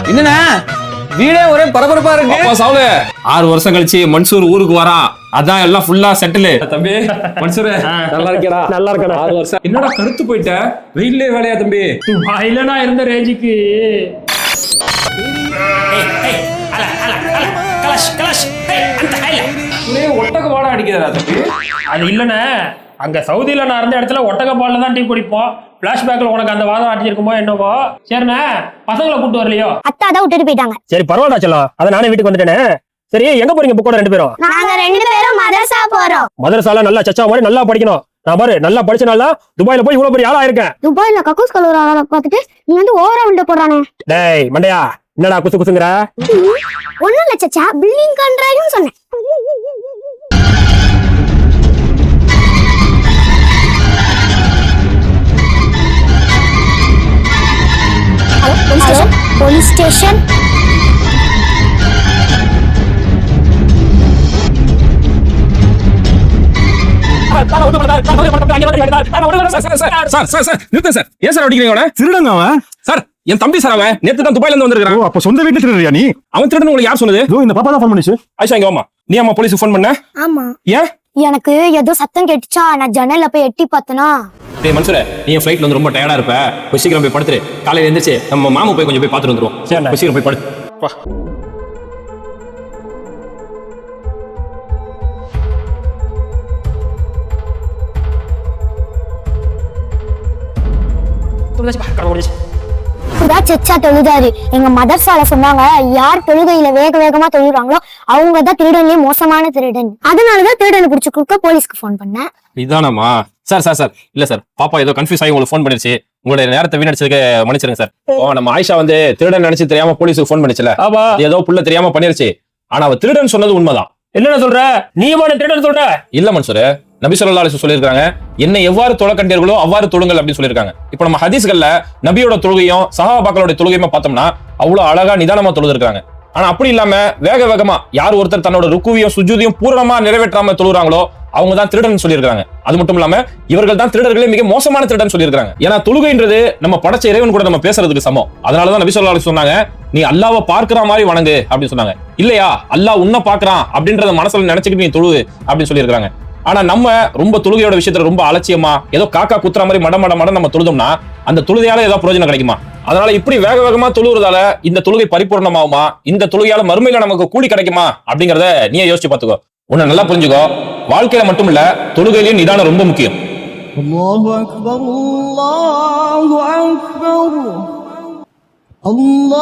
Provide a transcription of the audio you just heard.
என்னண்ணா வீடே ஒரே பரபரப்பா இருக்கு. அப்பா சாவுல 6 வருஷம் கழிச்சு மன்சூர் ஊருக்கு வரான். அதான் எல்லாம் ஃபுல்லா செட்டில். தம்பி மன்சூர் நல்லா இருக்கேடா? நல்லா இருக்கடா. 6 வருஷம் என்னடா கருத்து போயிட்ட? வெயிலே வேலையா தம்பி? இல்லனா இருந்த ரேஞ்சுக்கு ஒட்டக வாடை அடிக்கிறதா தம்பி? அது இல்லண்ணே, அங்க சவுதியில நான் இருந்த இடத்துல ஒட்டக பால்ல தான் டீ குடிப்போம். பிளாஷ்பேக்ல உனக்கு அந்த வாதம் அடிச்சிருக்குமோ என்னவோ. சரிண்ணே, பசங்களை கூப்பிட்டு வரலையோ? அத்தா தான் விட்டுட்டு போயிட்டாங்க. சரி பரவாயில்ல செல்லம், அத நானே வீட்டுக்கு வந்துட்டேனே. சரி எங்க போறீங்க புக்கோட 2 பேரும்? நாங்க 2 பேரும் மதரசா போறோம். மதரசால நல்லா சச்சா மாதிரி நல்லா படிக்கணும். நான் பாரு நல்லா படிச்சனால துபாயில போய் இவ்வளவு பெரிய ஆளா இருக்கேன். துபாயில கக்கூஸ் கலூர் ஆளை பார்த்துட்டு நீ வந்து ஓவரா விட்டு போறானே. டேய் மண்டையா, என்னடா குசு குசுங்கற? ஒண்ணும் இல்ல சச்சா, பில்டிங் கான்ட்ராக்ட்னு சொன்னேன். Police station. என் தம்பி சார் அவன் நேத்து தான் துபாயில இருந்து வந்திருக்கான். அப்ப சொந்த வீட்டுல திருடுறியா நீ? அவன் திருடன் உங்களுக்கு யார் சொன்னது? இந்த பாப்பா தான் ஃபோன் பண்ணிச்சு. ஆயிஷா இங்க வாமா. நீ அம்மா போலீஸுக்கு ஃபோன் பண்ண? ஆமா. ஏன்? எனக்கு ஏதோ சத்தம் கேட்டுச்சா, நான் ஜன்னல்ல போய் எட்டி பார்த்தனா. டேய் மன்சூரே, நீ ஃளைட்ல வந்து ரொம்ப டயர்டா இருப்ப. போய் சீக்கிரம் போய் படுத்துரு. காலையில எந்திரிச்சு நம்ம மாமா போய் கொஞ்சம் போய் பாத்துட்டு வந்துருவோம். சரி போய் சீக்கிரம் போய் படு. வா. செச்சா தொழுதாரு. எங்க மதர்சால சொன்னாங்க, யார் தொழுகையில வேக வேகமா தொழுறாங்களோ அவங்கதான் திருடன்லயே மோசமான திருடன். அதனாலதான் திருடனை புடிச்சு கொடுக்க போலீஸ்க்கு போன் பண்ணேன். இதானம்மா? சார் சார் சார் இல்ல சார், பாப்பா ஏதோ கன்ஃபியூஸ் ஆகி உங்களுக்கு ஃபோன் பண்ணிருச்சு. உங்களுடைய நேரத்தை வீணடிச்சதுக்கு மன்னிச்சிருங்க சார். நம்ம ஆயிஷா வந்து திருடன் நினைச்சு தெரியாம போலீஸுக்கு ஃபோன் பண்ணிச்சுல, ஏதோ புள்ள தெரியாம பண்ணிருச்சு. ஆனா அவ திருடன் சொன்னது உண்மைதான். என்ன சொல்ற? நீமான திருடன் சொல்ற? இல்ல மன்சூர், நபி ஸல்லல்லாஹு அலைஹி வஸல்லம் சொல்லியிருக்காங்க, என்னை எவ்வாறு தொழ கண்டீர்களோ அவ்வாறு தொழுங்கள் அப்படின்னு சொல்லியிருக்காங்க. இப்போ நம்ம ஹதீஸ்கள்ல நபியோட தொழுகையும் சஹாபாக்களோட தொழுகையுமா பார்த்தோம்னா அவ்வளவு அழகா நிதானமா தொழுதுருக்காங்க. ஆனா அப்படி இல்லாம வேக வேகமா யார் ஒருத்தர் தன்னோட ருக்குவையும் சுஜூதையும் பூரணமா நிறைவேற்றாம தொழுறாங்களோ அவங்க தான் திருடன் சொல்லியிருக்காங்க. அது மட்டும் இல்லாம இவர்கள் தான் திருடர்களே மிக மோசமான திருடன் சொல்லியிருக்காங்க. ஏன்னா தொழுகைன்றது நம்ம படைச்ச இறைவன் கூட நம்ம பேசுறதுக்கு சமம். அதனாலதான் நபி ஸல்லல்லாஹு அலைஹி வஸல்லம் சொன்னாங்க, நீ அல்லாஹ்வை பார்க்கிற மாதிரி வணங்கு அப்படின்னு சொன்னாங்க. இல்லையா, அல்லாஹ் உன்னை பார்க்கறான் அப்படின்றத மனசுல நினைச்சுக்கிட்டு நீ தொழு அப்படின்னு சொல்லியிருக்காங்க. ஆனா நம்ம ரொம்ப தொழுகையோட விஷயத்துல ரொம்ப அலட்சியமா ஏதோ காக்கா குத்துற மாதிரி மட நம்ம தொழுதோம்னா அந்த தொழுகையால ஏதோ பிரயோஜனம் கிடைக்குமா? அதனால இப்படி வேக வேகமா தொழுறதால இந்த தொழுகை பரிபூர்ணமாகுமா? இந்த தொழுகையால மறுமையில நமக்கு கூலி கிடைக்குமா? அப்படிங்கறத நீயே யோசிச்சு பாத்துக்கோ. உன்னை நல்லா புரிஞ்சுக்கோ. வாழ்க்கையில மட்டும் இல்ல, தொழுகையிலும் நிதானம் ரொம்ப முக்கியம். அல்லாஹு அக்பர், அல்லாஹு அக்பர், அல்லாஹ்.